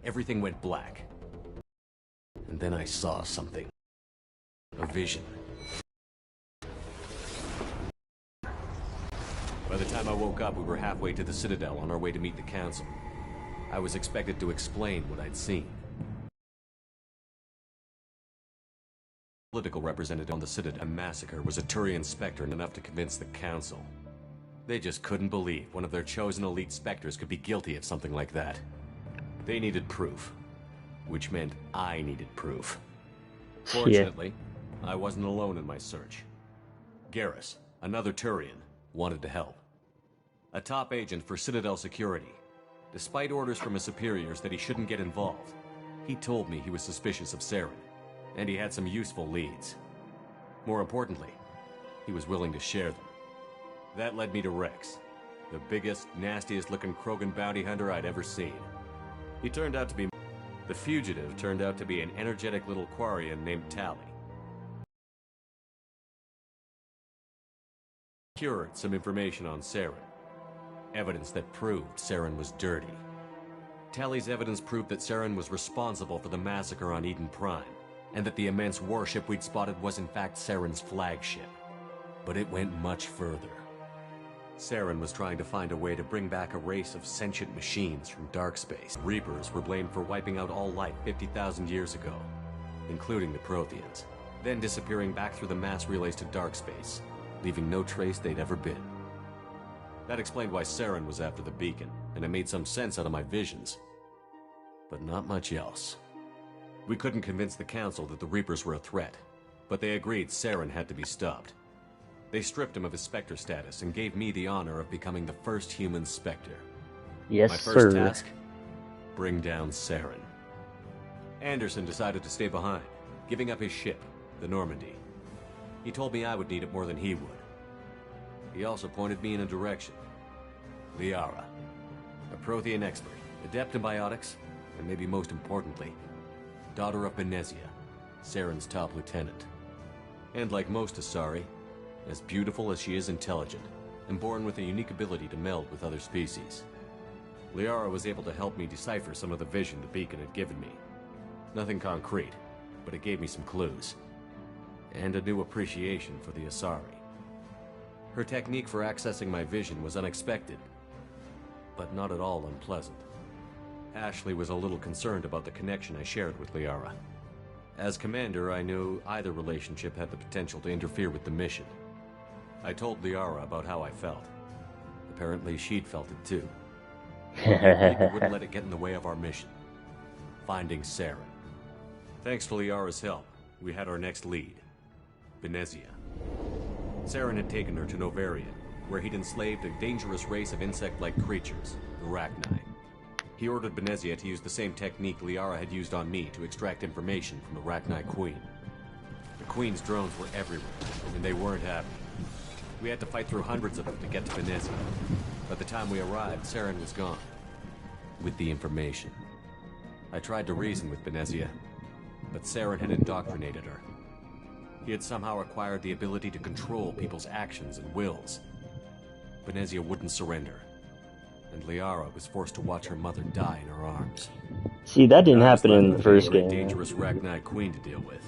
Everything went black. And then I saw something. A vision. By the time I woke up, we were halfway to the Citadel on our way to meet the Council. I was expected to explain what I'd seen. Political representative on the Citadel massacre was a Turian Spectre enough to convince the Council. They just couldn't believe one of their chosen elite Spectres could be guilty of something like that. They needed proof. Which meant I needed proof. Fortunately, I wasn't alone in my search. Garrus, another Turian, wanted to help. A top agent for Citadel security. Despite orders from his superiors that he shouldn't get involved, he told me he was suspicious of Saren, and he had some useful leads. More importantly, he was willing to share them. That led me to Rex, the biggest, nastiest-looking Krogan bounty hunter I'd ever seen. He turned out to be... The fugitive turned out to be an energetic little Quarian named Tally. Secured some information on Saren. Evidence that proved Saren was dirty. Tally's evidence proved that Saren was responsible for the massacre on Eden Prime, and that the immense warship we'd spotted was in fact Saren's flagship. But it went much further. Saren was trying to find a way to bring back a race of sentient machines from dark space. Reapers were blamed for wiping out all life 50,000 years ago, including the Protheans, then disappearing back through the mass relays to dark space, leaving no trace they'd ever been. That explained why Saren was after the beacon, and it made some sense out of my visions. But not much else. We couldn't convince the Council that the Reapers were a threat, but they agreed Saren had to be stopped. They stripped him of his Spectre status and gave me the honor of becoming the first human Spectre. Yes, My sir. first task? Bring down Saren. Anderson decided to stay behind, giving up his ship, the Normandy. He told me I would need it more than he would. He also pointed me in a direction. Liara, a Prothean expert, adept in biotics, and maybe most importantly, daughter of Benezia, Saren's top lieutenant. And like most Asari, as beautiful as she is intelligent, and born with a unique ability to meld with other species. Liara was able to help me decipher some of the vision the beacon had given me. Nothing concrete, but it gave me some clues. And a new appreciation for the Asari. Her technique for accessing my vision was unexpected, but not at all unpleasant. Ashley was a little concerned about the connection I shared with Liara. As commander, I knew either relationship had the potential to interfere with the mission. I told Liara about how I felt. Apparently she'd felt it too. People wouldn't let it get in the way of our mission. Finding Saren. Thanks to Liara's help, we had our next lead. Benezia. Saren had taken her to Novarian, where he'd enslaved a dangerous race of insect-like creatures, the Rachni. He ordered Benezia to use the same technique Liara had used on me to extract information from the Rachni Queen. The Queen's drones were everywhere, and they weren't happy. We had to fight through hundreds of them to get to Benezia. By the time we arrived, Saren was gone. With the information. I tried to reason with Benezia, but Saren had indoctrinated her. He had somehow acquired the ability to control people's actions and wills. Benezia wouldn't surrender, and Liara was forced to watch her mother die in her arms. See, that didn't happen in the With first a very game. dangerous Rachni Queen to deal with.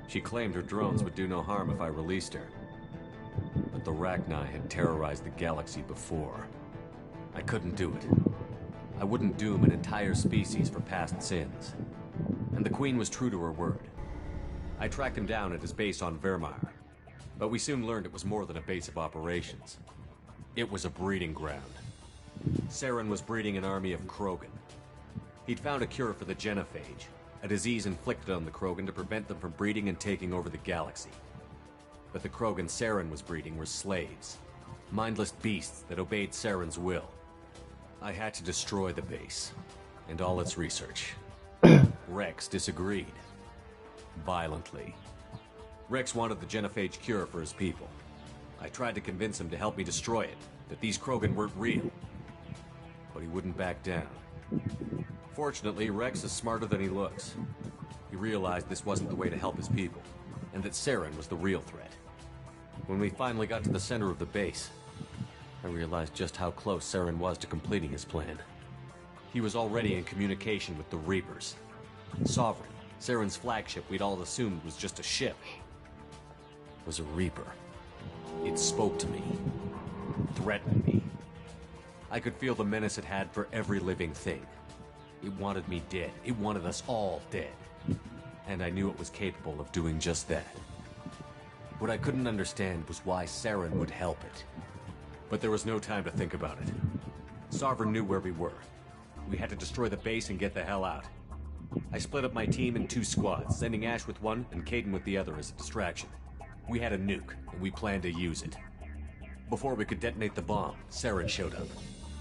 She claimed her drones would do no harm if I released her. But the Rachni had terrorized the galaxy before. I couldn't do it. I wouldn't doom an entire species for past sins. And the Queen was true to her word. I tracked him down at his base on Vermeer, but we soon learned it was more than a base of operations. It was a breeding ground. Saren was breeding an army of Krogan. He'd found a cure for the genophage, a disease inflicted on the Krogan to prevent them from breeding and taking over the galaxy. But the Krogan Saren was breeding were slaves, mindless beasts that obeyed Saren's will. I had to destroy the base, and all its research. Rex disagreed. Violently. Rex wanted the genophage cure for his people. I tried to convince him to help me destroy it, that these Krogan weren't real. But he wouldn't back down. Fortunately, Rex is smarter than he looks. He realized this wasn't the way to help his people, and that Saren was the real threat. When we finally got to the center of the base, I realized just how close Saren was to completing his plan. He was already in communication with the Reapers. Sovereign, Saren's flagship we'd all assumed was just a ship, was a Reaper. It spoke to me, threatened me. I could feel the menace it had for every living thing. It wanted me dead. It wanted us all dead. And I knew it was capable of doing just that. What I couldn't understand was why Saren would help it. But there was no time to think about it. Sovereign knew where we were. We had to destroy the base and get the hell out. I split up my team in 2 squads, sending Ash with one and Caden with the other as a distraction. We had a nuke, and we planned to use it. Before we could detonate the bomb, Saren showed up.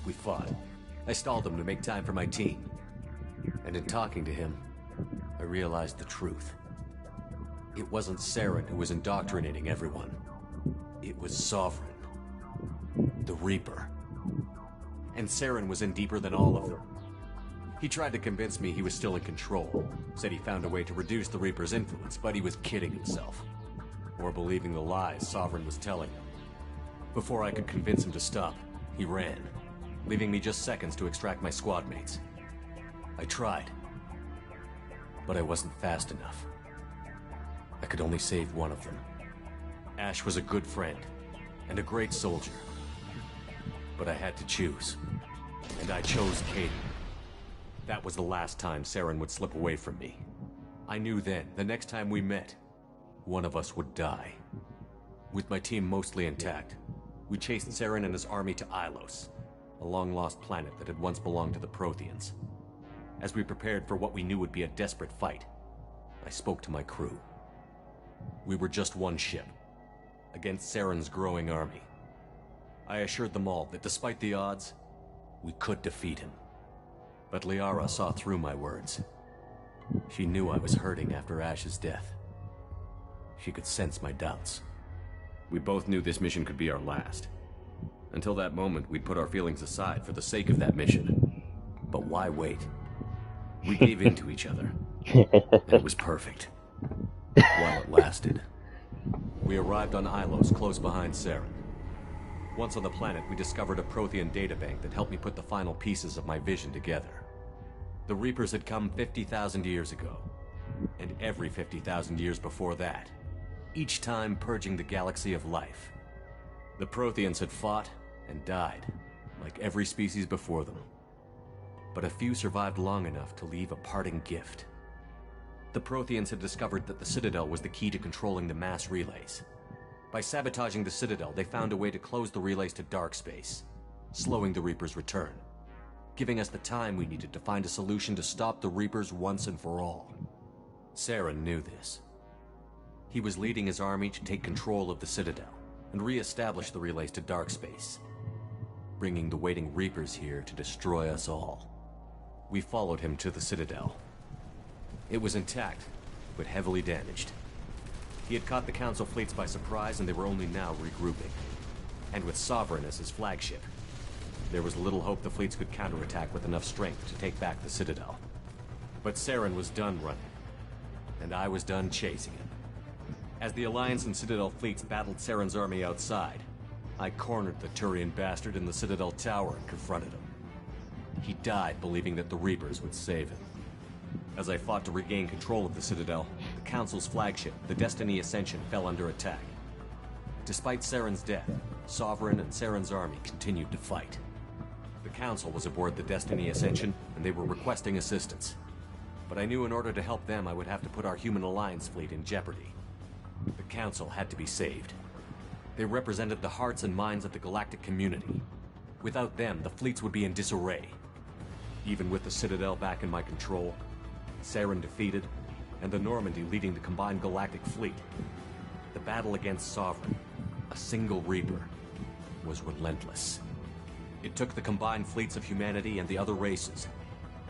We fought. I stalled him to make time for my team. And in talking to him, I realized the truth. It wasn't Saren who was indoctrinating everyone. It was Sovereign. The Reaper. And Saren was in deeper than all of them. He tried to convince me he was still in control. Said he found a way to reduce the Reaper's influence, but he was kidding himself. Or believing the lies Sovereign was telling him. Before I could convince him to stop, he ran, leaving me just seconds to extract my squad mates. I tried, but I wasn't fast enough. I could only save one of them. Ash was a good friend, and a great soldier. But I had to choose, and I chose Caden. That was the last time Saren would slip away from me. I knew then, the next time we met, one of us would die. With my team mostly intact, we chased Saren and his army to Ilos, a long-lost planet that had once belonged to the Protheans. As we prepared for what we knew would be a desperate fight, I spoke to my crew. We were just one ship, against Saren's growing army. I assured them all that despite the odds, we could defeat him. But Liara saw through my words. She knew I was hurting after Ash's death. She could sense my doubts. We both knew this mission could be our last. Until that moment, we'd put our feelings aside for the sake of that mission. But why wait? We gave in to each other, and it was perfect. While it lasted. We arrived on Ilos, close behind Saren. Once on the planet, we discovered a Prothean databank that helped me put the final pieces of my vision together. The Reapers had come 50,000 years ago, and every 50,000 years before that, each time purging the galaxy of life. The Protheans had fought and died, like every species before them. But a few survived long enough to leave a parting gift. The Protheans had discovered that the Citadel was the key to controlling the mass relays. By sabotaging the Citadel, they found a way to close the relays to dark space, slowing the Reapers' return, giving us the time we needed to find a solution to stop the Reapers once and for all. Saren knew this. He was leading his army to take control of the Citadel and re-establish the relays to dark space, bringing the waiting Reapers here to destroy us all. We followed him to the Citadel. It was intact, but heavily damaged. He had caught the Council fleets by surprise, and they were only now regrouping. And with Sovereign as his flagship, there was little hope the fleets could counterattack with enough strength to take back the Citadel. But Saren was done running, and I was done chasing him. As the Alliance and Citadel fleets battled Saren's army outside, I cornered the Turian bastard in the Citadel tower and confronted him. He died believing that the Reapers would save him. As I fought to regain control of the Citadel, the Council's flagship, the Destiny Ascension, fell under attack. Despite Saren's death, Sovereign and Saren's army continued to fight. The Council was aboard the Destiny Ascension, and they were requesting assistance. But I knew in order to help them, I would have to put our human Alliance fleet in jeopardy. The Council had to be saved. They represented the hearts and minds of the galactic community. Without them, the fleets would be in disarray. Even with the Citadel back in my control, Saren defeated, and the Normandy leading the combined galactic fleet, the battle against Sovereign, a single Reaper, was relentless. It took the combined fleets of humanity and the other races,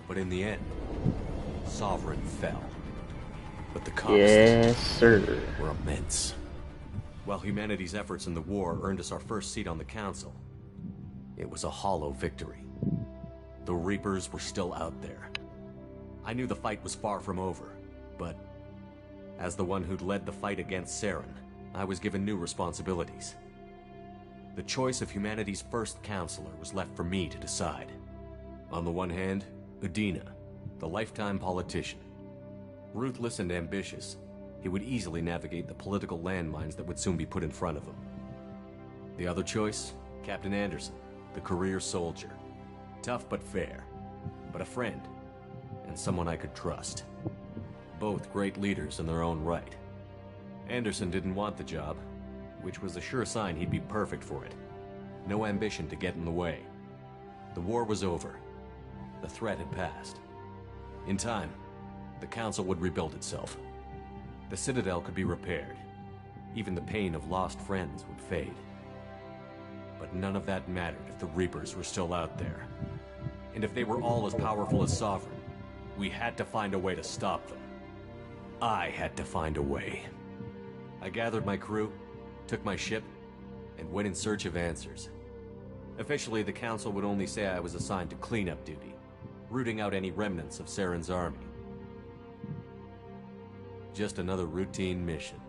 but in the end, Sovereign fell. But the costs were immense. While humanity's efforts in the war earned us our first seat on the Council, it was a hollow victory. The Reapers were still out there. I knew the fight was far from over, but as the one who'd led the fight against Saren, I was given new responsibilities. The choice of humanity's first counselor was left for me to decide. On the one hand, Udina, the lifetime politician. Ruthless and ambitious, he would easily navigate the political landmines that would soon be put in front of him. The other choice? Captain Anderson, the career soldier. Tough but fair, but a friend, and someone I could trust. Both great leaders in their own right. Anderson didn't want the job, which was a sure sign he'd be perfect for it. No ambition to get in the way. The war was over. The threat had passed. In time, the Council would rebuild itself. The Citadel could be repaired. Even the pain of lost friends would fade. But none of that mattered if the Reapers were still out there. And if they were all as powerful as Sovereign, we had to find a way to stop them. I had to find a way. I gathered my crew, took my ship, and went in search of answers. Officially, the Council would only say I was assigned to cleanup duty, rooting out any remnants of Saren's army. Just another routine mission.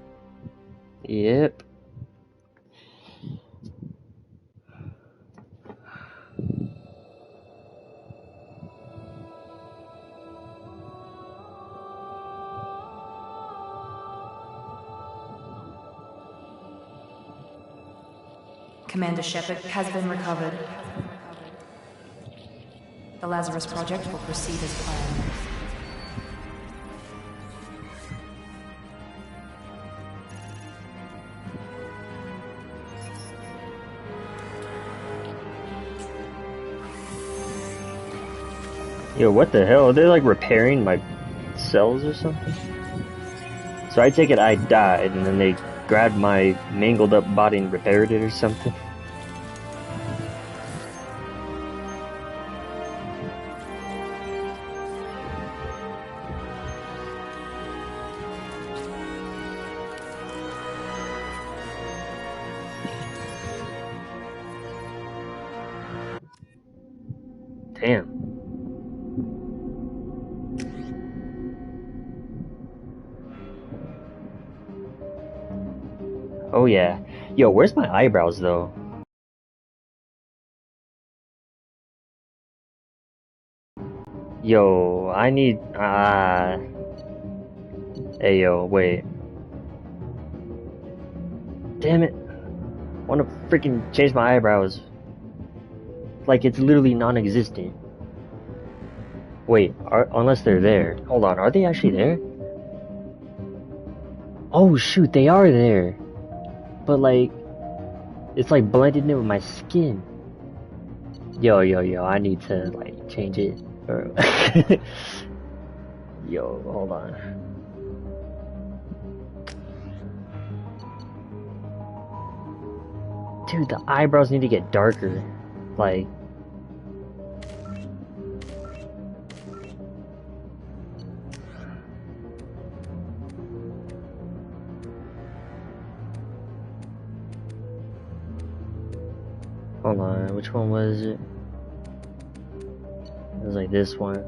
Yep. Commander Shepard has been recovered. The Lazarus Project will proceed as planned. Yo, what the hell? Are they like repairing my cells or something? So I take it I died and then they grabbed my mangled up body and repaired it or something? Damn. Oh yeah. Yo, where's my eyebrows though? Yo, I need hey yo, wait. Damn it. I wanna freaking change my eyebrows. Like it's literally non-existent. Wait, unless they're there. Hold on, are they actually there? Oh shoot, they are there. But like, it's like blended in with my skin. Yo, I need to like change it. Yo, hold on. Dude, the eyebrows need to get darker. Like, hold on, which one was it? It was like this one.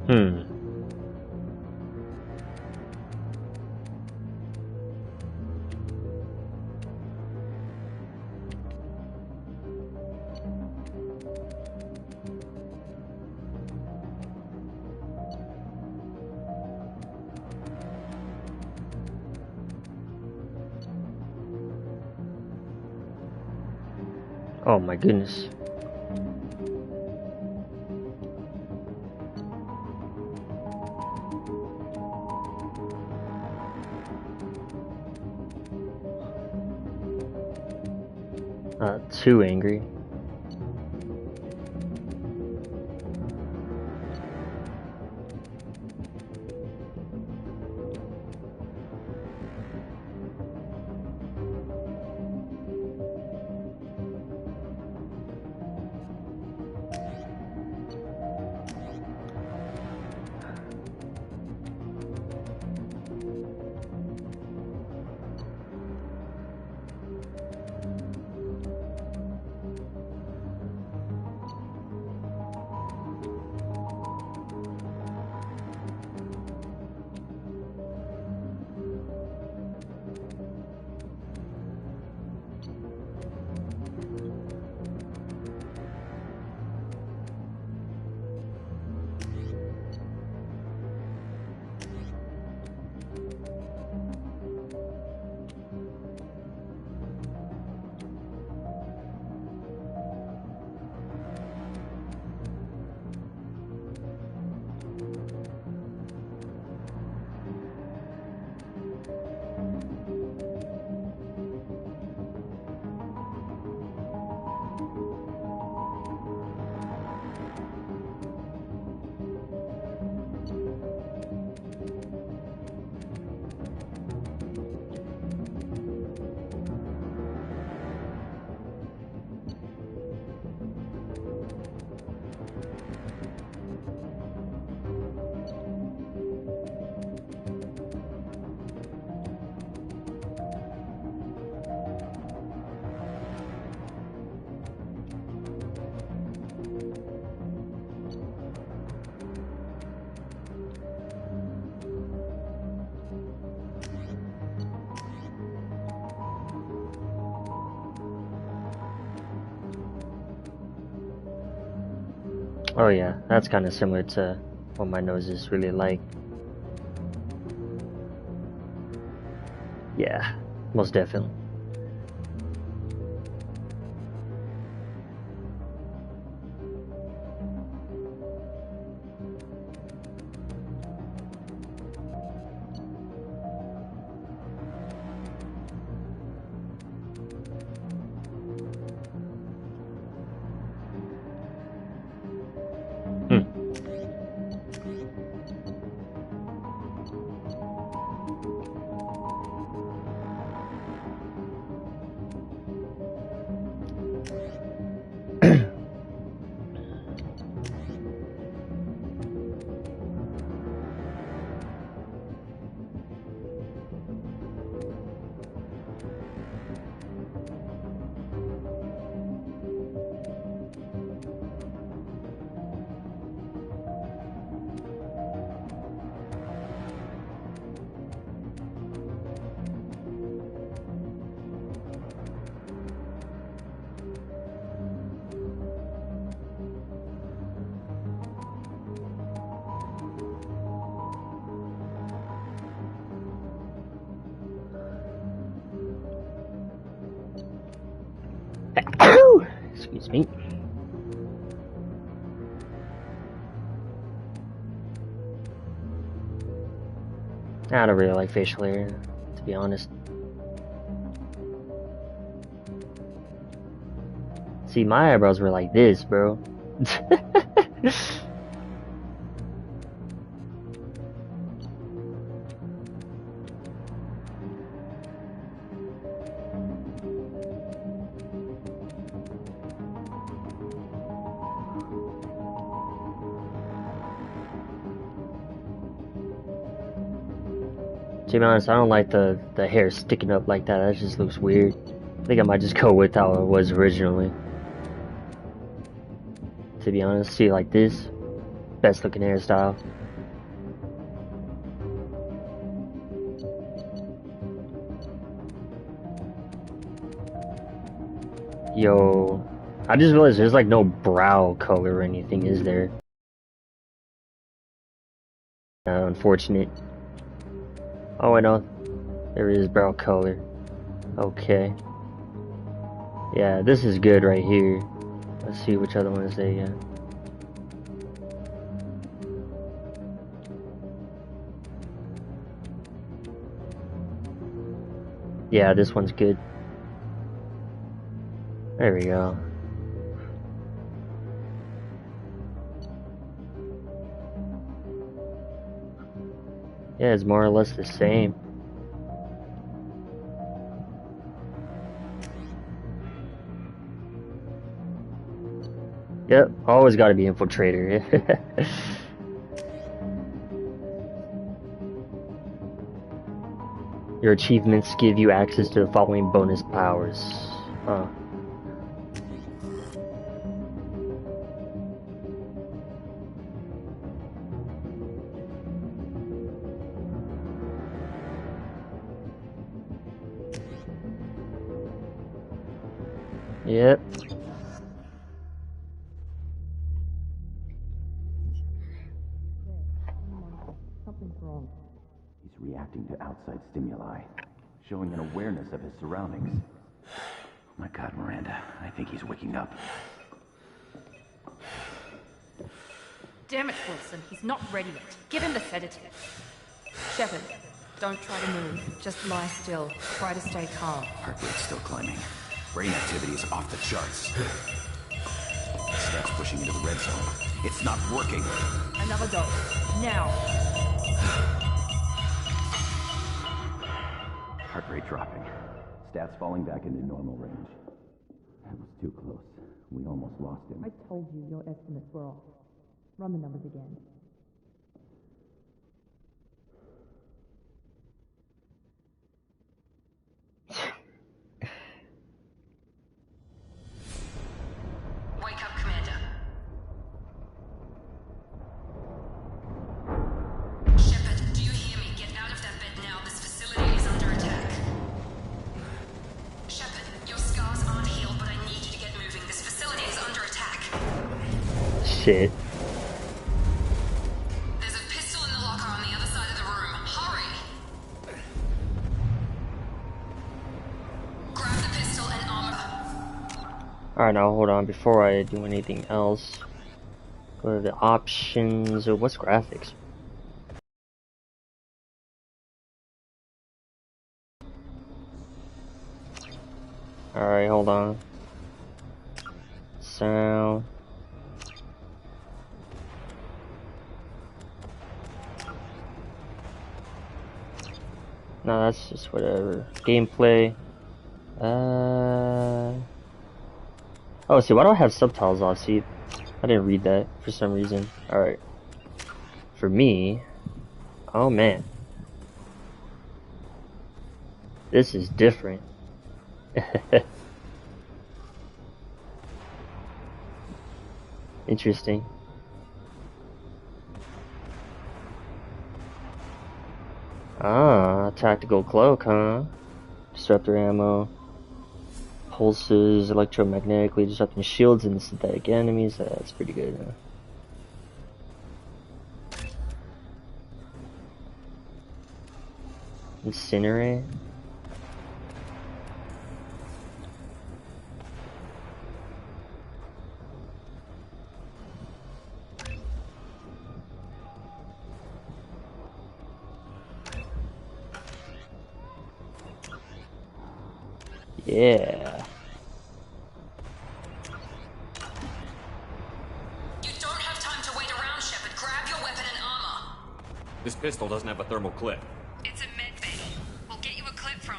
Hmm. Oh my goodness. Too angry. Oh yeah, that's kind of similar to what my nose is really like. Yeah, most definitely. Hmm. Excuse me. I don't really like facial hair, to be honest. See, my eyebrows were like this, bro. To be honest, I don't like the hair sticking up like that. That just looks weird. I think I might just go with how it was originally. To be honest, see, like this, best looking hairstyle. Yo, I just realized there's like no brow color or anything, is there? Unfortunate. Oh, I know. There is brow color. Okay. Yeah, this is good right here. Let's see which other ones they got. Yeah, this one's good. There we go. Yeah, it's more or less the same. Yep, always gotta be infiltrator. Your achievements give you access to the following bonus powers. Huh. Yep. Something's wrong. He's reacting to outside stimuli, showing an awareness of his surroundings. Oh my God, Miranda, I think he's waking up. Damn it, Wilson. He's not ready yet. Give him the sedative. Shepard, don't try to move. Just lie still. Try to stay calm. Heart rate's still climbing. Brain activity is off the charts. Steps pushing into the red zone. It's not working. Another dose. Now. Heart rate dropping. Stats falling back into normal range. That was too close. We almost lost him. I told you your estimates were off. Run the numbers again. Wake up, Commander. Shepard, do you hear me? Get out of that bed now. This facility is under attack. Shepard, your scars aren't healed, but I need you to get moving. This facility is under attack. Shit. There's a pistol in the locker on the other side of the room. Hurry! Grab the pistol and armor. Alright, now hold on. Before I do anything else, go to the options. What's graphics? Alright, hold on. Sound. No, that's just whatever. Gameplay. Oh, see, why do I have subtitles off? See, I didn't read that for some reason. Alright. For me. Oh, man. This is different. Interesting. Ah, tactical cloak, huh? Disruptor ammo. Pulses electromagnetically disrupting shields and synthetic enemies. That's pretty good, huh? Incinerate. Yeah. You don't have time to wait around, Shepard. Grab your weapon and armor. This pistol doesn't have a thermal clip. It's a med bay. We'll get you a clip from...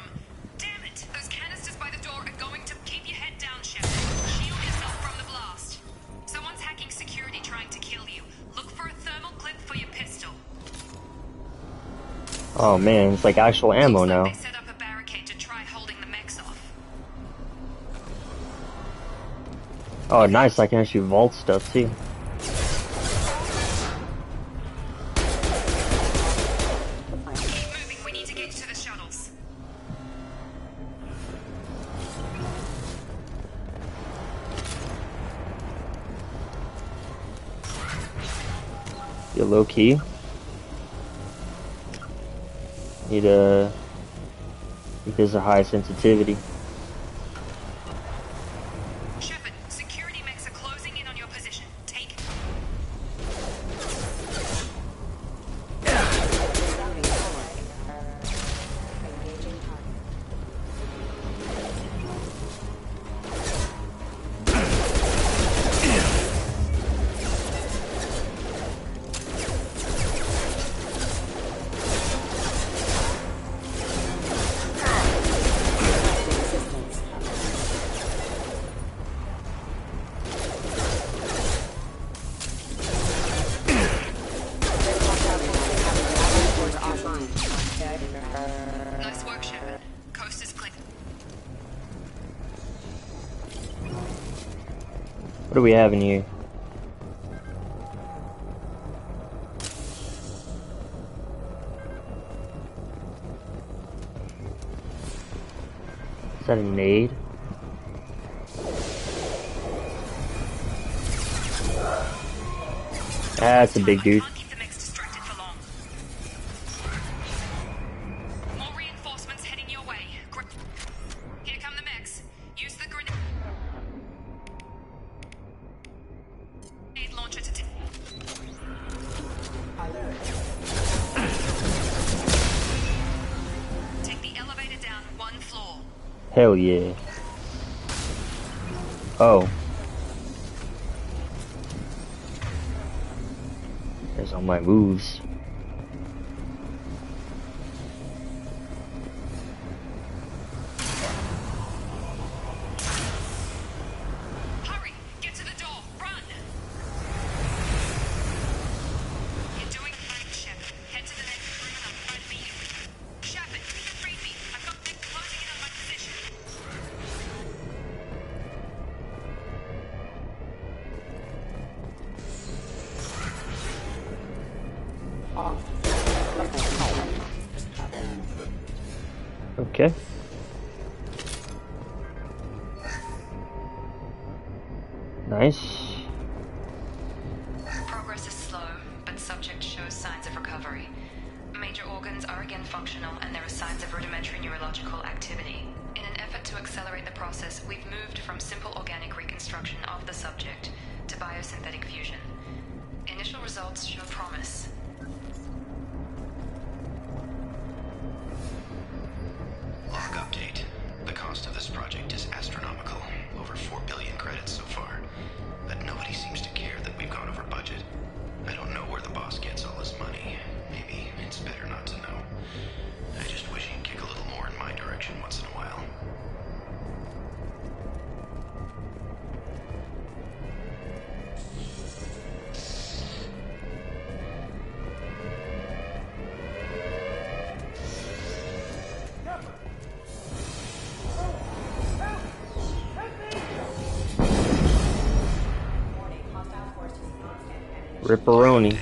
Damn it! Those canisters by the door are going to... Keep your head down, Shepard. Shield yourself from the blast. Someone's hacking security trying to kill you. Look for a thermal clip for your pistol. Oh man, it's like actual ammo Looks like now. they set up a barricade to try holding the mechs off. Oh, nice, I can actually vault stuff too. Keep moving, we need to get to the shuttles. You're low key. Need a... I think there's a high sensitivity. do we have in here? Is that a nade? That's a big dude. Can't keep the mechs distracted for long. More reinforcements heading your way. Here come the mechs. Use the grenade launcher to take the elevator down 1 floor. Hell yeah. Oh. There's all my moves. Hurry! Get to the door! Run! You're doing fine, Shep. Head to the next room and I'll try to meet you. Shepard, read me. I've got them closing in on my position. Okay. Nice. Progress is slow, but subject shows signs of recovery. Major organs are again functional, and there are signs of rudimentary neurological activity. In an effort to accelerate the process, we've moved from simple organic reconstruction of the subject to biosynthetic fusion. Initial results show promise. Log update. The cost of this project is astronomical. Over 4 billion credits so far. But nobody seems to care that we've gone over budget. I don't know where the boss gets all his money. Maybe it's better not to know. I just wish he'd kick a little more in my direction once in a while. Ripperoni.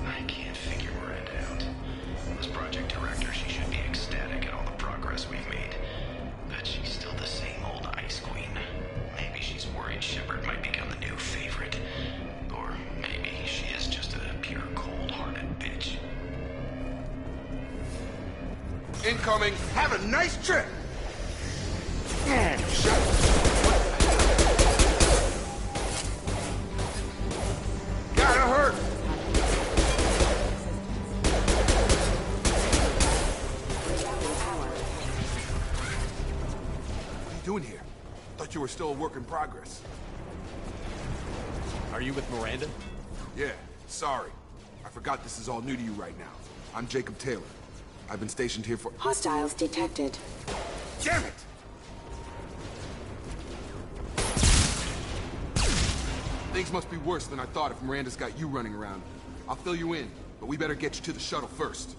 I can't figure Miranda out. As project director, she should be ecstatic at all the progress we've made. But she's still the same old ice queen. Maybe she's worried Shepard might become the new favorite. Or maybe she is just a pure cold-hearted bitch. Incoming. Have a nice trip. Gotta hurt. What are you doing here? Thought you were still a work in progress. Are you with Miranda? Yeah, sorry. I forgot this is all new to you right now. I'm Jacob Taylor. I've been stationed here for— Hostiles detected. Damn it! Things must be worse than I thought if Miranda's got you running around. I'll fill you in, but we better get you to the shuttle first.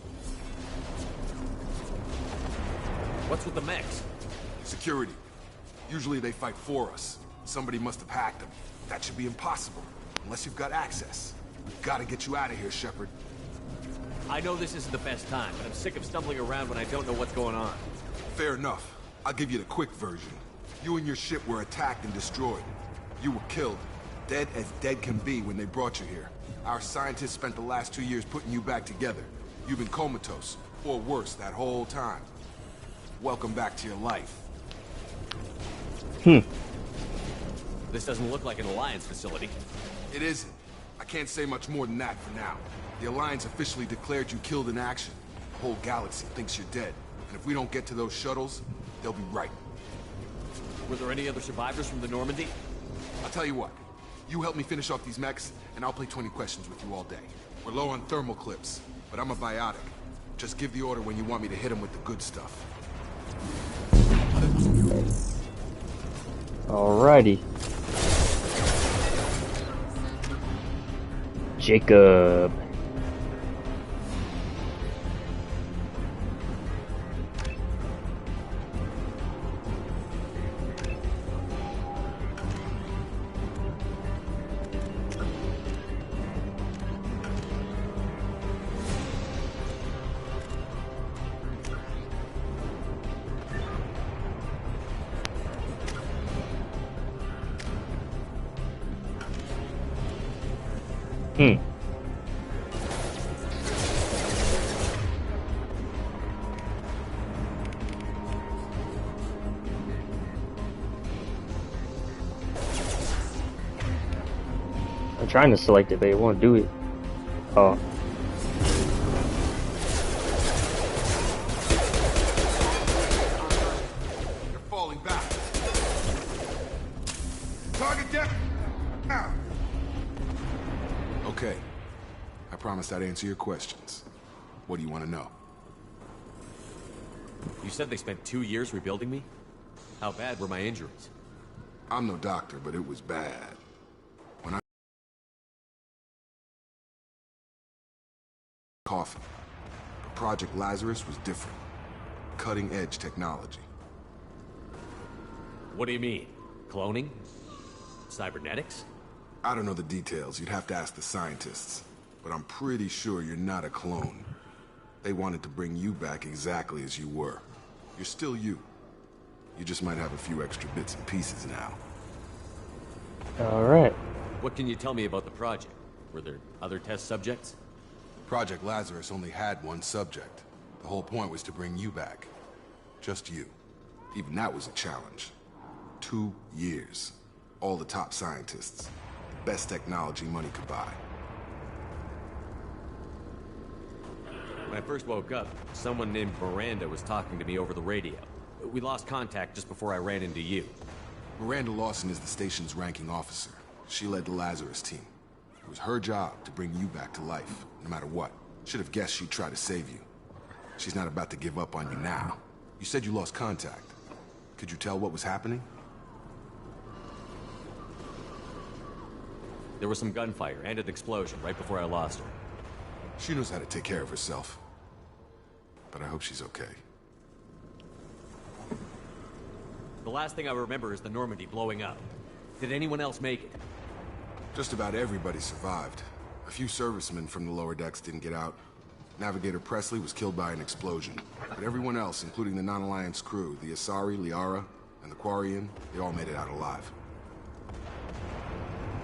What's with the mechs? Security. Usually they fight for us. Somebody must have hacked them. That should be impossible, unless you've got access. We've got to get you out of here, Shepard. I know this isn't the best time, but I'm sick of stumbling around when I don't know what's going on. Fair enough. I'll give you the quick version. You and your ship were attacked and destroyed. You were killed. Dead as dead can be when they brought you here. Our scientists spent the last 2 years putting you back together. You've been comatose, or worse, that whole time. Welcome back to your life. This doesn't look like an Alliance facility. It isn't. I can't say much more than that for now. The Alliance officially declared you killed in action. The whole galaxy thinks you're dead. And if we don't get to those shuttles, they'll be right. Were there any other survivors from the Normandy? I'll tell you what. You help me finish off these mechs, and I'll play 20 questions with you all day. We're low on thermal clips, but I'm a biotic. Just give the order when you want me to hit them with the good stuff. Alrighty. Jacob. Hmm. I'm trying to select it, but it won't do it. Oh. You're falling back. Target down. Now. Okay. I promised I'd answer your questions. What do you want to know? You said they spent 2 years rebuilding me? How bad were my injuries? I'm no doctor, but it was bad. When I... Coffin. But Project Lazarus was different. Cutting-edge technology. What do you mean? Cloning? Cybernetics? I don't know the details. You'd have to ask the scientists. But I'm pretty sure you're not a clone. They wanted to bring you back exactly as you were. You're still you. You just might have a few extra bits and pieces now. Alright. What can you tell me about the project? Were there other test subjects? Project Lazarus only had one subject. The whole point was to bring you back. Just you. Even that was a challenge. 2 years. All the top scientists. The best technology money could buy. When I first woke up, someone named Miranda was talking to me over the radio. We lost contact just before I ran into you. Miranda Lawson is the station's ranking officer. She led the Lazarus team. It was her job to bring you back to life, no matter what. Should have guessed she'd try to save you. She's not about to give up on you now. You said you lost contact. Could you tell what was happening? There was some gunfire and an explosion right before I lost her. She knows how to take care of herself. But I hope she's okay. The last thing I remember is the Normandy blowing up. Did anyone else make it? Just about everybody survived. A few servicemen from the lower decks didn't get out. Navigator Presley was killed by an explosion. But everyone else, including the non-Alliance crew, the Asari, Liara, and the Quarian, they all made it out alive.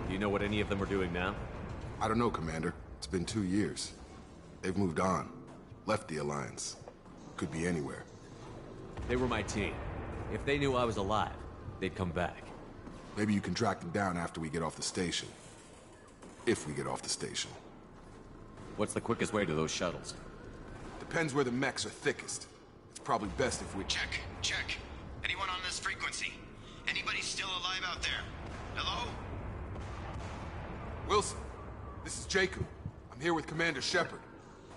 Do you know what any of them are doing now? I don't know, Commander. It's been 2 years. They've moved on. Left the Alliance. Could be anywhere. They were my team. If they knew I was alive, they'd come back. Maybe you can track them down after we get off the station. If we get off the station. What's the quickest way to those shuttles? Depends where the mechs are thickest. It's probably best if we... Check. Anyone on this frequency? Anybody still alive out there? Hello? Wilson, this is Jacob. I'm here with Commander Shepard.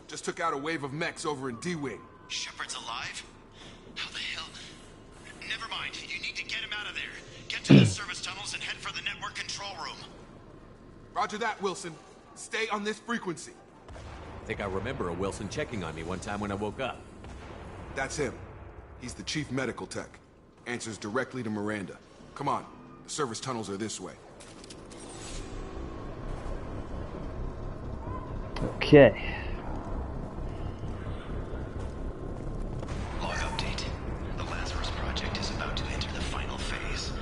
Just took out a wave of mechs over in D-Wing. Shepard's alive? How the hell? Never mind. You need to get him out of there. Get to the service tunnels and head for the network control room. Roger that, Wilson. Stay on this frequency. I think I remember a Wilson checking on me one time when I woke up. That's him. He's the chief medical tech. Answers directly to Miranda. Come on. The service tunnels are this way. Okay. Log update. The Lazarus project is about to enter the final phase.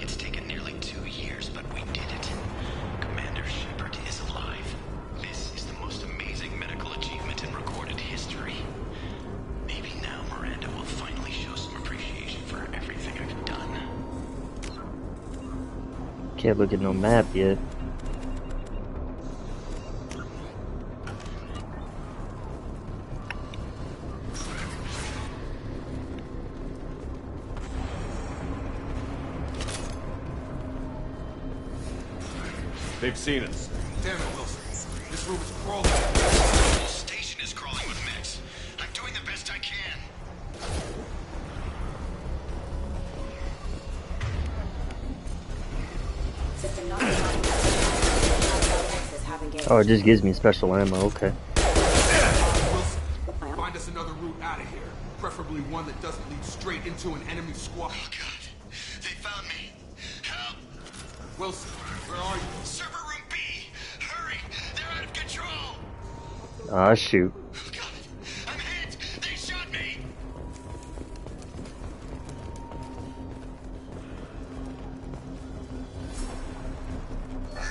It's taken nearly 2 years, but we did it. Commander Shepard is alive. This is the most amazing medical achievement in recorded history. Maybe now Miranda will finally show some appreciation for everything I've done. Can't look at no map yet. They've seen us. Damn it, Wilson. This room is crawling. The whole station is crawling with mechs. I'm doing the best I can. Oh, it just gives me special ammo, okay. Wilson, find us another route out of here. Preferably one that doesn't lead straight into an enemy squad. Oh, God. They found me. Help! Wilson, where are you? Server room B! Hurry! They're out of control! Ah, shoot. Oh, God! I'm hit! They shot me!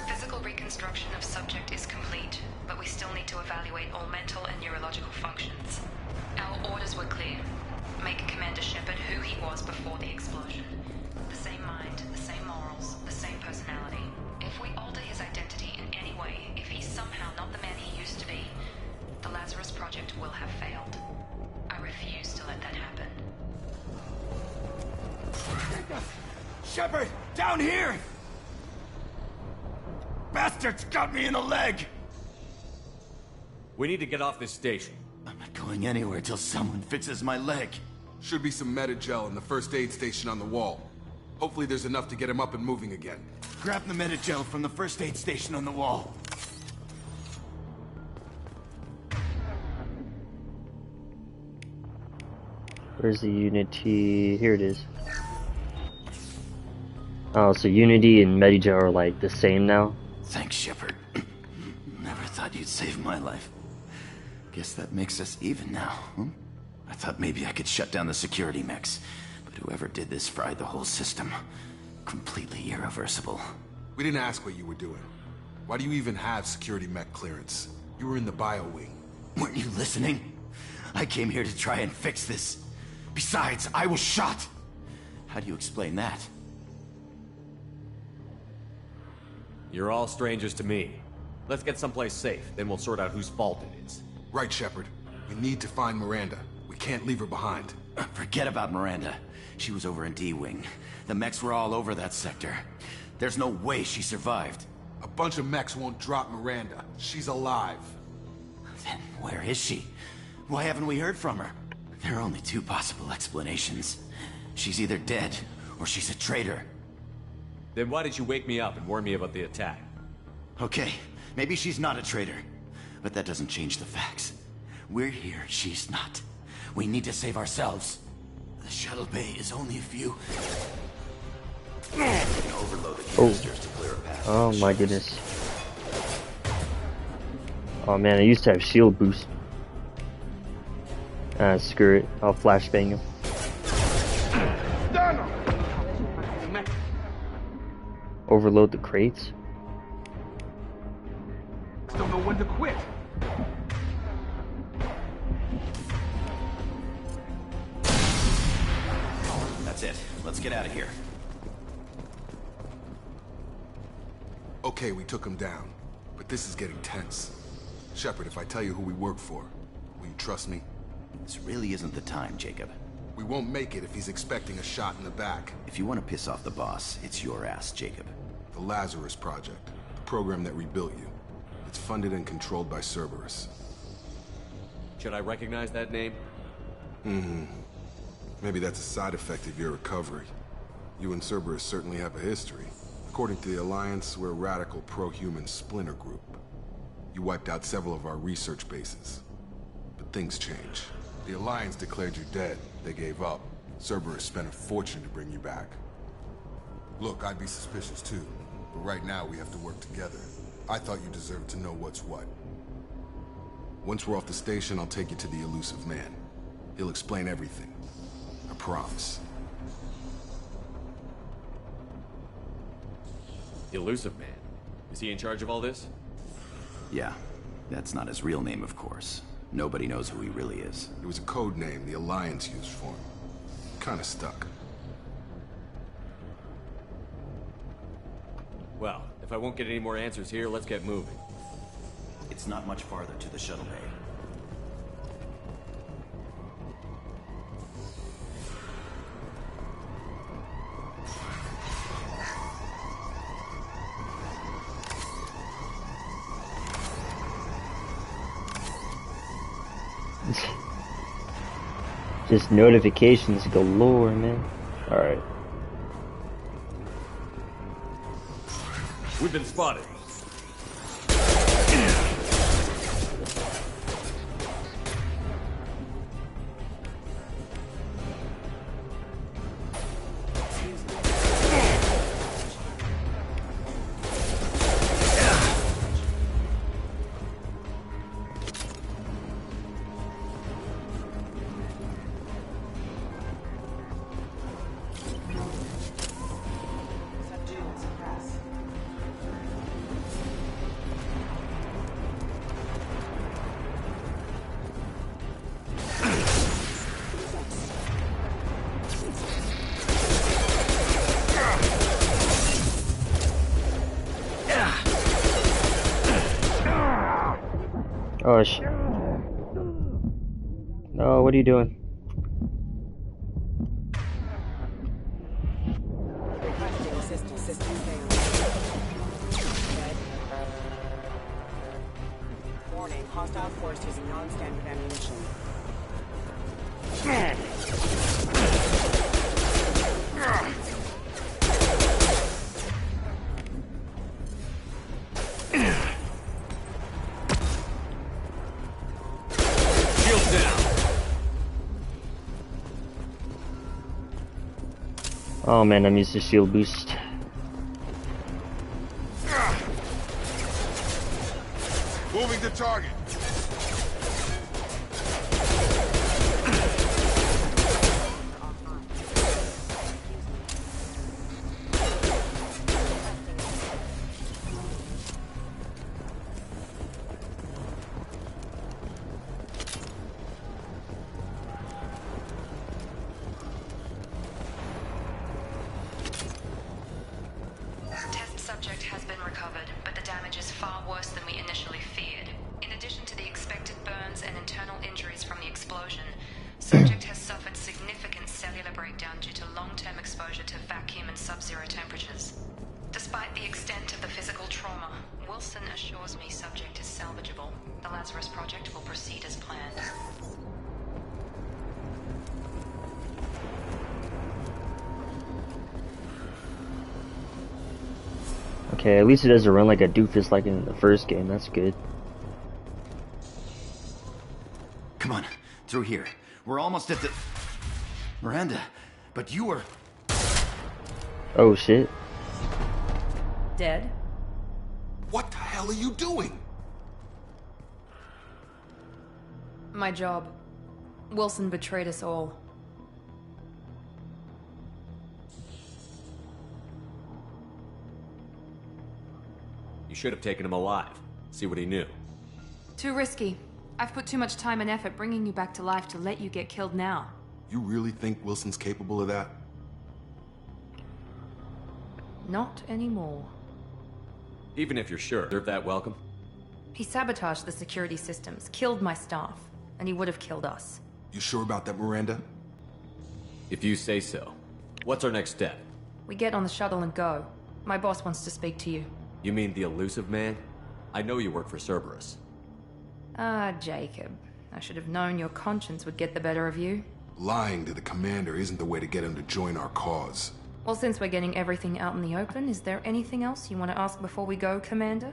Physical reconstruction of subject is complete, but we still need to evaluate all mental and neurological functions. Our orders were clear. Make Commander Shepard who he was before the explosion. The same mind, the same morals, the same personality. If we alter his identity in any way, if he's somehow not the man he used to be, the Lazarus Project will have failed. I refuse to let that happen. Shepard, down here! Bastards got me in the leg! We need to get off this station. I'm not going anywhere till someone fixes my leg. Should be some medigel in the first aid station on the wall. Hopefully there's enough to get him up and moving again. Grab the medigel from the first aid station on the wall. Where's the Unity? Here it is. Oh, so Unity and medigel are like the same now? Thanks, Shepard. Never thought you'd save my life. Guess that makes us even now, huh? I thought maybe I could shut down the security mechs, but whoever did this fried the whole system. Completely irreversible. We didn't ask what you were doing. Why do you even have security mech clearance? You were in the bio wing. Weren't you listening? I came here to try and fix this. Besides, I was shot. How do you explain that? You're all strangers to me. Let's get someplace safe, then we'll sort out whose fault it is. Right, Shepard. We need to find Miranda. We can't leave her behind. Forget about Miranda. She was over in D-Wing. The mechs were all over that sector. There's no way she survived. A bunch of mechs won't drop Miranda. She's alive. Then where is she? Why haven't we heard from her? There are only two possible explanations. She's either dead, or she's a traitor. Then why did you wake me up and warn me about the attack? Okay, maybe she's not a traitor. But that doesn't change the facts. We're here, she's not. We need to save ourselves. The shuttle bay is only a few... Overload the canisters to clear a path. Oh my goodness. Oh man, I used to have shield boost. Screw it. I'll flashbang him. Overload the crates? Don't know when to quit. That's it. Let's get out of here. Okay, we took him down. But this is getting tense. Shepard, if I tell you who we work for, will you trust me? This really isn't the time, Jacob. We won't make it if he's expecting a shot in the back. If you want to piss off the boss, it's your ass, Jacob. The Lazarus Project, the program that rebuilt you. It's funded and controlled by Cerberus. Should I recognize that name? Maybe that's a side effect of your recovery. You and Cerberus certainly have a history. According to the Alliance, we're a radical pro-human splinter group. You wiped out several of our research bases. But things change. The Alliance declared you dead. They gave up. Cerberus spent a fortune to bring you back. Look, I'd be suspicious too. But right now, we have to work together. I thought you deserved to know what's what. Once we're off the station, I'll take you to the elusive man. He'll explain everything. I promise. The elusive man. Is he in charge of all this? Yeah, that's not his real name, of course. Nobody knows who he really is. It was a code name the Alliance used for him. Kinda stuck. Well, if I won't get any more answers here, let's get moving. It's not much farther to the shuttle bay. Just notifications galore, man. Alright. We've been spotted. what are you doing? Requesting assistance. System failed. Warning, hostile force using non-standard ammunition. Shields down. Oh man, I'm used to shield boost. Moving to target. Test subject has been recovered, but the damage is far worse than we initially feared. In addition to the expected burns and internal injuries from the explosion, subject has suffered significant cellular breakdown due to long-term exposure to vacuum and sub-zero temperatures. Despite the extent of the physical trauma, Wilson assures me subject is salvageable. The Lazarus Project will proceed as planned. Okay, at least it doesn't run like a doofus like in the first game. That's good. Come on, through here. We're almost at the... Miranda, but you were... Oh shit. Dead? What the hell are you doing? My job. Wilson betrayed us all. You should have taken him alive. See what he knew. Too risky. I've put too much time and effort bringing you back to life to let you get killed now. You really think Wilson's capable of that? Not anymore. Even if you're sure, deserve that welcome. He sabotaged the security systems, killed my staff, and he would have killed us. You sure about that, Miranda? If you say so. What's our next step? We get on the shuttle and go. My boss wants to speak to you. You mean the elusive man? I know you work for Cerberus. Ah, Jacob. I should have known your conscience would get the better of you. Lying to the commander isn't the way to get him to join our cause. Well, since we're getting everything out in the open, is there anything else you want to ask before we go, Commander?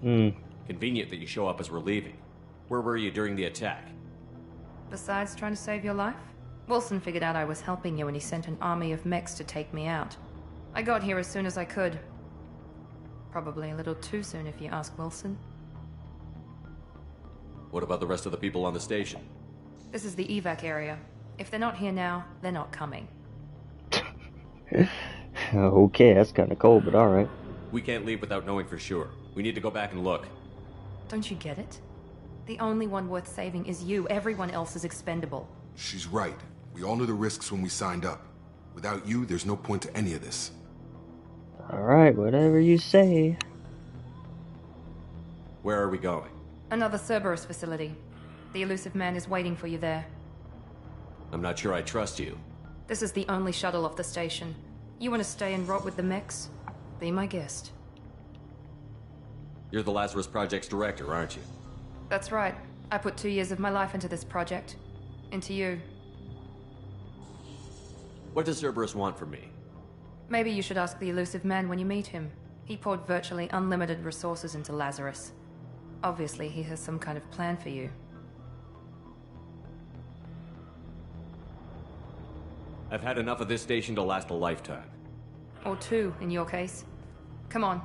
Convenient that you show up as we're leaving. Where were you during the attack? Besides trying to save your life? Wilson figured out I was helping you and he sent an army of mechs to take me out. I got here as soon as I could. Probably a little too soon if you ask Wilson. What about the rest of the people on the station? This is the evac area. If they're not here now, they're not coming. Okay, that's kind of cold, but alright. We can't leave without knowing for sure. We need to go back and look. Don't you get it? The only one worth saving is you. Everyone else is expendable. She's right. We all knew the risks when we signed up. Without you, there's no point to any of this. Alright, whatever you say. Where are we going? Another Cerberus facility. The elusive man is waiting for you there. I'm not sure I trust you. This is the only shuttle off the station. You want to stay and rot with the mechs? Be my guest. You're the Lazarus Project's director, aren't you? That's right. I put 2 years of my life into this project. Into you. What does Cerberus want from me? Maybe you should ask the elusive man when you meet him. He poured virtually unlimited resources into Lazarus. Obviously, he has some kind of plan for you. I've had enough of this station to last a lifetime. Or 2, in your case. Come on.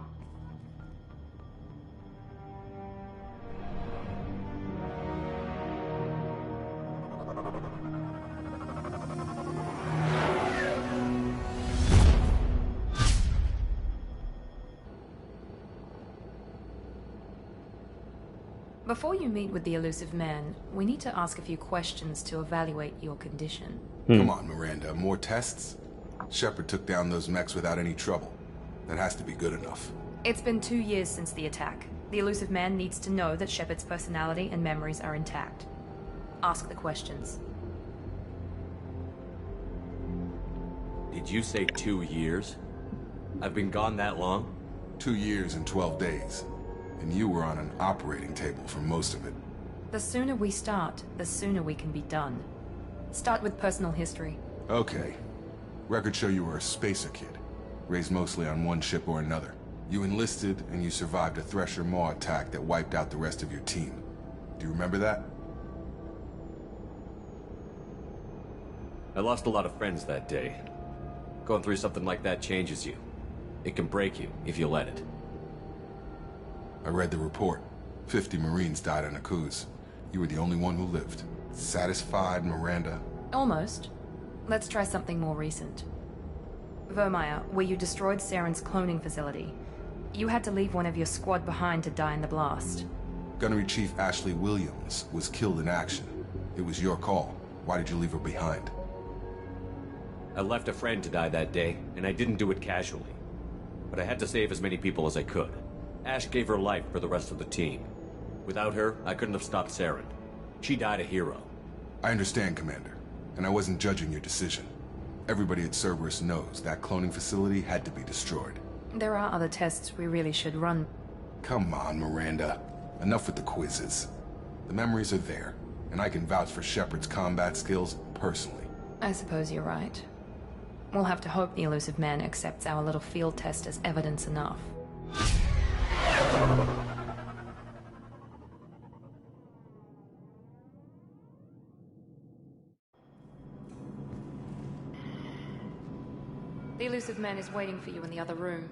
Before you meet with the elusive man, we need to ask a few questions to evaluate your condition. Come on, Miranda. More tests? Shepard took down those mechs without any trouble. That has to be good enough. It's been 2 years since the attack. The elusive man needs to know that Shepard's personality and memories are intact. Ask the questions. Did you say 2 years? I've been gone that long? 2 years and 12 days. And you were on an operating table for most of it. The sooner we start, the sooner we can be done. Start with personal history. Okay. Records show you were a spacer kid, raised mostly on one ship or another. You enlisted, and you survived a Thresher Maw attack that wiped out the rest of your team. Do you remember that? I lost a lot of friends that day. Going through something like that changes you. It can break you, if you let it. I read the report. 50 Marines died on Akuz. You were the only one who lived. Satisfied, Miranda? Almost. Let's try something more recent. Vermeer, where you destroyed Saren's cloning facility. You had to leave one of your squad behind to die in the blast. Gunnery Chief Ashley Williams was killed in action. It was your call. Why did you leave her behind? I left a friend to die that day, and I didn't do it casually. But I had to save as many people as I could. Ash gave her life for the rest of the team. Without her, I couldn't have stopped Saren. She died a hero. I understand, Commander, and I wasn't judging your decision. Everybody at Cerberus knows that cloning facility had to be destroyed. There are other tests we really should run. Come on, Miranda. Enough with the quizzes. The memories are there, and I can vouch for Shepard's combat skills personally. I suppose you're right. We'll have to hope the elusive man accepts our little field test as evidence enough. The elusive man is waiting for you in the other room.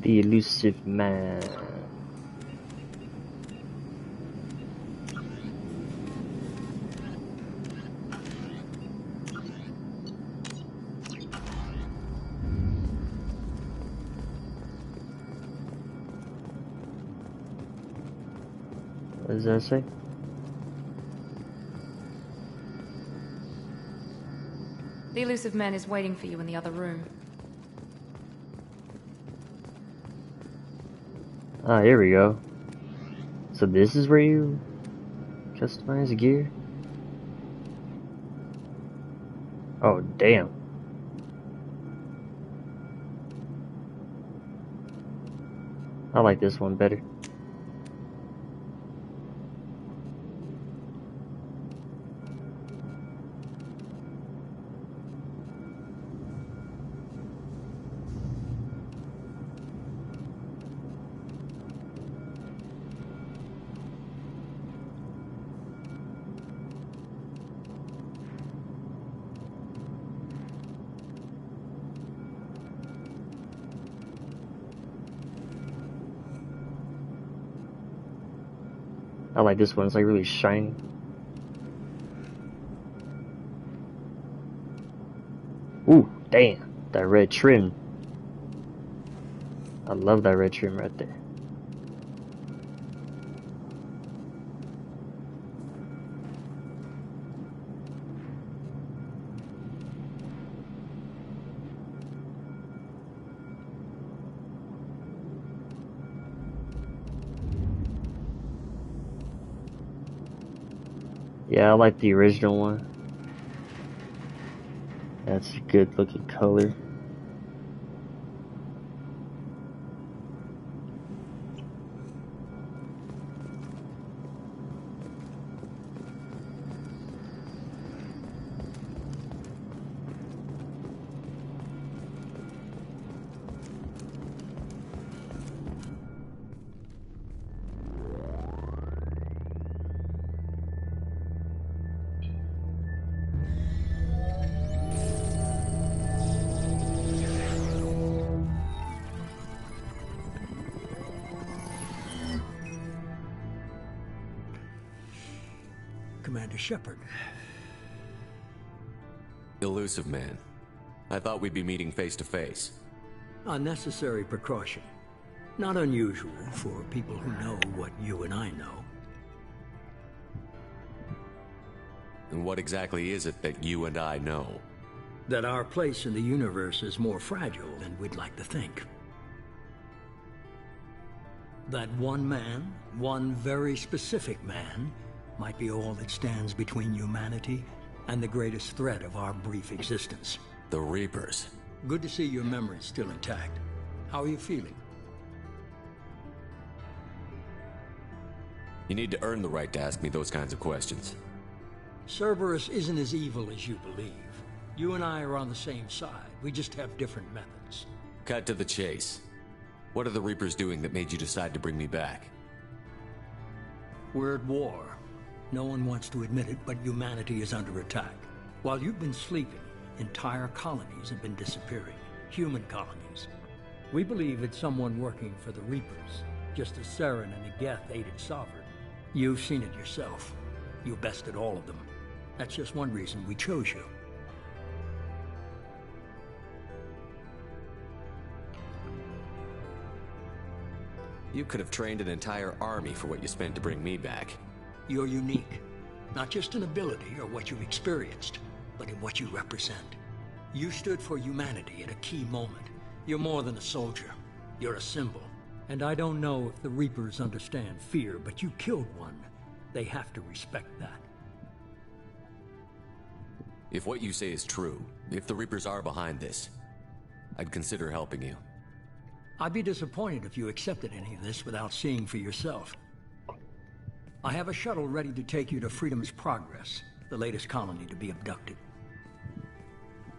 The elusive man. What does that say? The elusive man is waiting for you in the other room. Ah, here we go. So this is where you customize gear? Oh, damn. I like this one better. I like this one, it's like really shiny. Ooh, damn, that red trim. I love that red trim right there. Yeah, I like the original one. That's a good looking color. Commander Shepard. Elusive man. I thought we'd be meeting face to face. Unnecessary precaution. Not unusual for people who know what you and I know. And what exactly is it that you and I know? That our place in the universe is more fragile than we'd like to think. That one man, one very specific man, might be all that stands between humanity and the greatest threat of our brief existence. The Reapers. Good to see your memory's still intact. How are you feeling? You need to earn the right to ask me those kinds of questions. Cerberus isn't as evil as you believe. You and I are on the same side. We just have different methods. Cut to the chase. What are the Reapers doing that made you decide to bring me back? We're at war. No one wants to admit it, but humanity is under attack. While you've been sleeping, entire colonies have been disappearing. Human colonies. We believe it's someone working for the Reapers, just as Saren and the Geth aided Sovereign. You've seen it yourself. You bested all of them. That's just one reason we chose you. You could have trained an entire army for what you spent to bring me back. You're unique. Not just in ability or what you've experienced, but in what you represent. You stood for humanity at a key moment. You're more than a soldier. You're a symbol. And I don't know if the Reapers understand fear, but you killed one. They have to respect that. If what you say is true, if the Reapers are behind this, I'd consider helping you. I'd be disappointed if you accepted any of this without seeing for yourself. I have a shuttle ready to take you to Freedom's Progress, the latest colony to be abducted.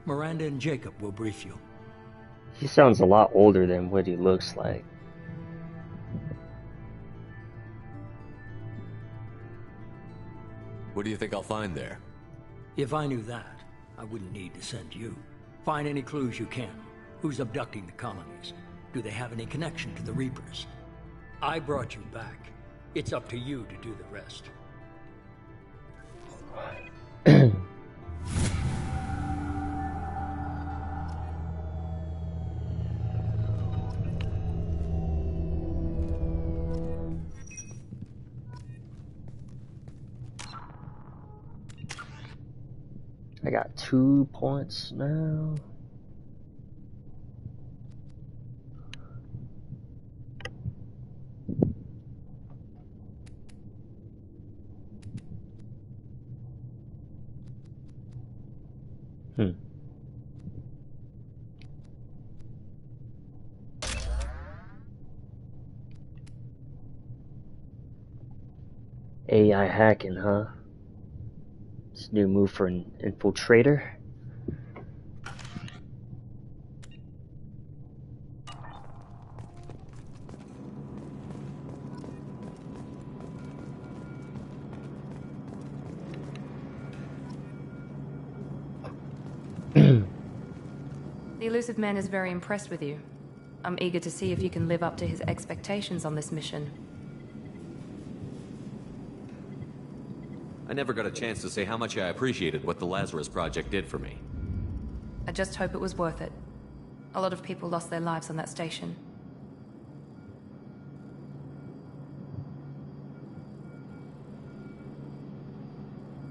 Miranda and Jacob will brief you. He sounds a lot older than what he looks like. What do you think I'll find there? If I knew that, I wouldn't need to send you. Find any clues you can. Who's abducting the colonies? Do they have any connection to the Reapers? I brought you back. It's up to you to do the rest. I got 2 points now. AI hacking, huh? It's a new move for an infiltrator. The elusive man is very impressed with you. I'm eager to see if you can live up to his expectations on this mission. I never got a chance to say how much I appreciated what the Lazarus Project did for me. I just hope it was worth it. A lot of people lost their lives on that station.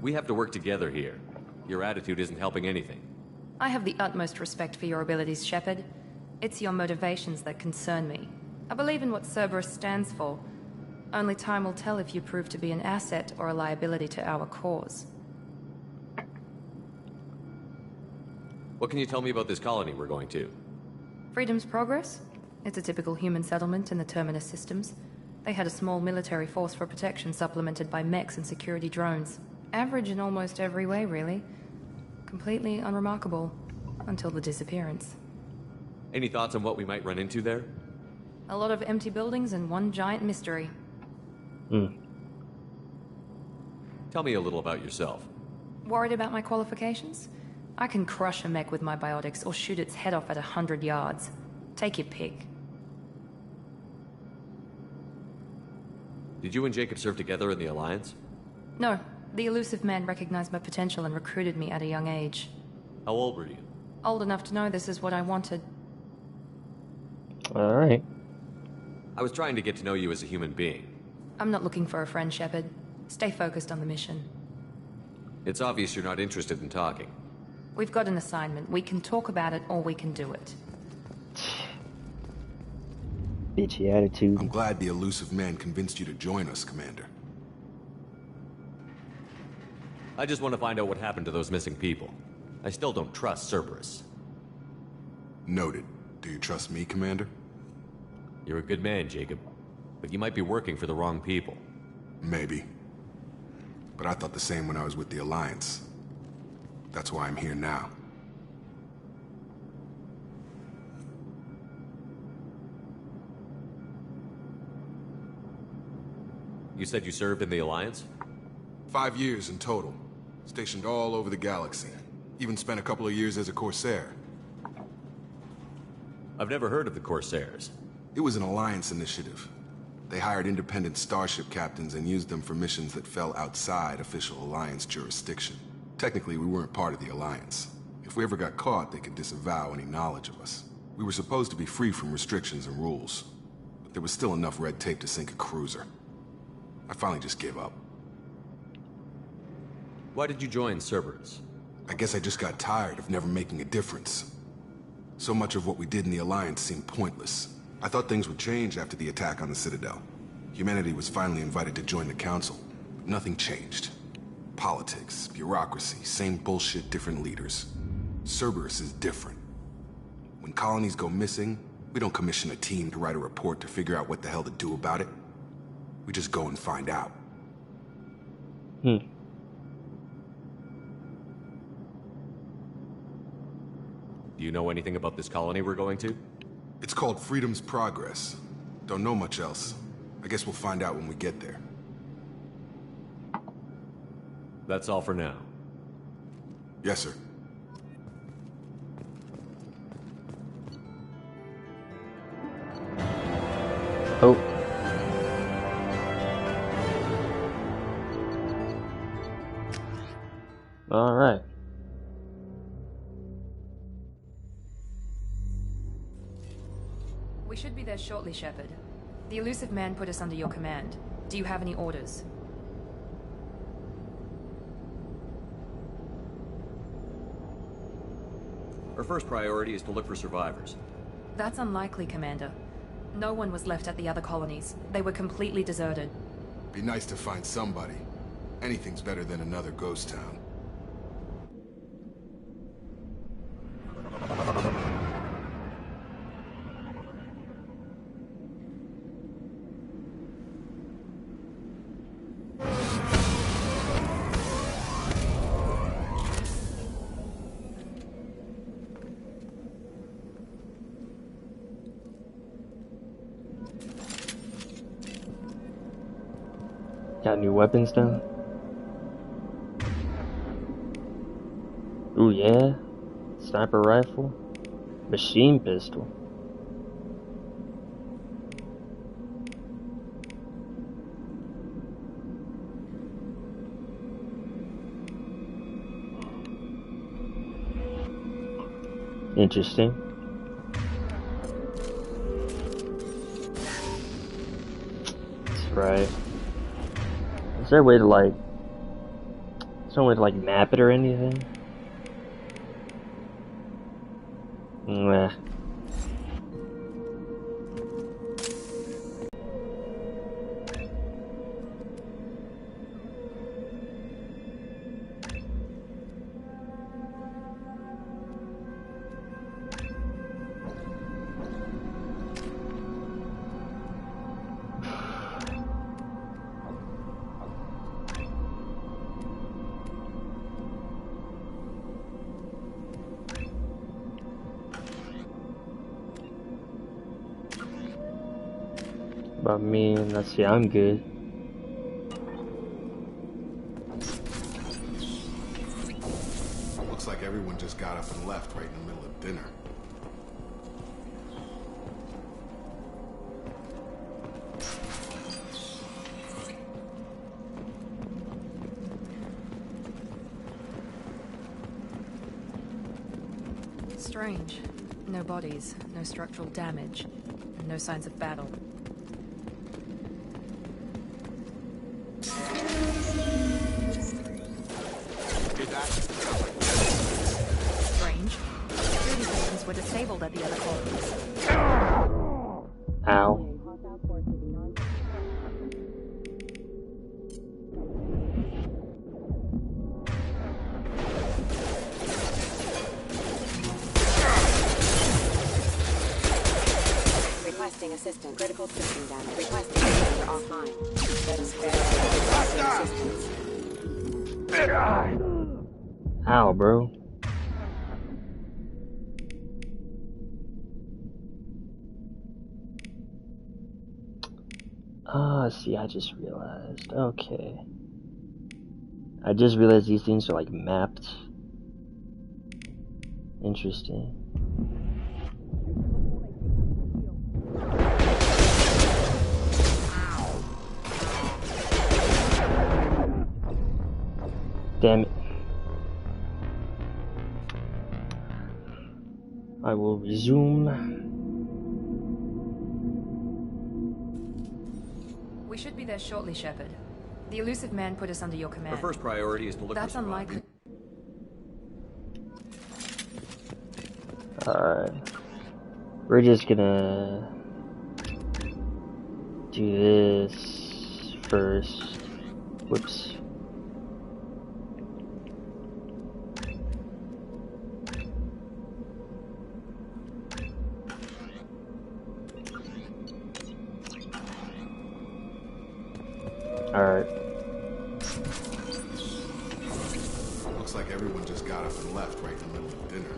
We have to work together here. Your attitude isn't helping anything. I have the utmost respect for your abilities, Shepard. It's your motivations that concern me. I believe in what Cerberus stands for. Only time will tell if you prove to be an asset or a liability to our cause. What can you tell me about this colony we're going to? Freedom's Progress? It's a typical human settlement in the Terminus systems. They had a small military force for protection supplemented by mechs and security drones. Average in almost every way, really. Completely unremarkable. Until the disappearance. Any thoughts on what we might run into there? A lot of empty buildings and one giant mystery. Tell me a little about yourself. Worried about my qualifications? I can crush a mech with my biotics or shoot its head off at 100 yards. Take your pick. Did you and Jacob serve together in the Alliance? No, the elusive man recognized my potential and recruited me at a young age. How old were you? Old enough to know this is what I wanted. Alright. I was trying to get to know you as a human being. I'm not looking for a friend, Shepard. Stay focused on the mission. It's obvious you're not interested in talking. We've got an assignment. We can talk about it or we can do it. Bitchy attitude. I'm glad the elusive man convinced you to join us, Commander. I just want to find out what happened to those missing people. I still don't trust Cerberus. Noted. Do you trust me, Commander? You're a good man, Jacob. But you might be working for the wrong people. Maybe. But I thought the same when I was with the Alliance. That's why I'm here now. You said you served in the Alliance? 5 years in total. Stationed all over the galaxy. Even spent a couple of years as a Corsair. I've never heard of the Corsairs. It was an Alliance initiative. They hired independent starship captains and used them for missions that fell outside official Alliance jurisdiction. Technically, we weren't part of the Alliance. If we ever got caught, they could disavow any knowledge of us. We were supposed to be free from restrictions and rules. But there was still enough red tape to sink a cruiser. I finally just gave up. Why did you join Cerberus? I guess I just got tired of never making a difference. So much of what we did in the Alliance seemed pointless. I thought things would change after the attack on the Citadel. Humanity was finally invited to join the Council. But nothing changed. Politics, bureaucracy, same bullshit, different leaders. Cerberus is different. When colonies go missing, we don't commission a team to write a report to figure out what the hell to do about it. We just go and find out. Hmm. Do you know anything about this colony we're going to? It's called Freedom's Progress. Don't know much else. I guess we'll find out when we get there. That's all for now. Yes, sir. Oh. All right. We should be there shortly, Shepard. The elusive man put us under your command. Do you have any orders? Our first priority is to look for survivors. That's unlikely, Commander. No one was left at the other colonies. They were completely deserted. Be nice to find somebody. Anything's better than another ghost town. Got new weapons done? Ooh yeah, sniper rifle, machine pistol. Interesting. That's right. Is there a way to like, is there a way to like map it or anything? Nah. But I mean, let's see, I'm good. Looks like everyone just got up and left right in the middle of dinner. Strange. No bodies, no structural damage, and no signs of battle. Hear that? Sounds like disabled at the other colonies. Ow. Requesting assistance. Critical system damage. Requesting assistance offline. That is fair. Requesting assistance. Ow, bro. Ah, see, I just realized. Okay. I just realized these things are like mapped. Interesting. Damn it. I will resume. We should be there shortly, Shepard. The elusive man put us under your command. Our first priority is to look That's for unlikely. Alright. We're just gonna do this first. Whoops. Alright. Looks like everyone just got up and left right in the middle of dinner.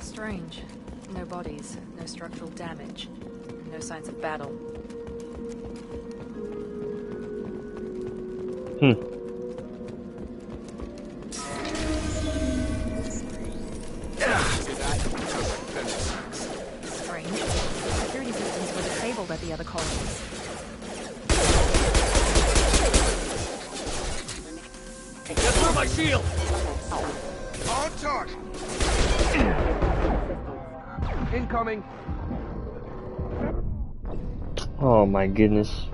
Strange. No bodies, no structural damage, no signs of battle. Strange. Security systems were disabled at the other colonies. Get through my shield! On target! Incoming! Oh my goodness.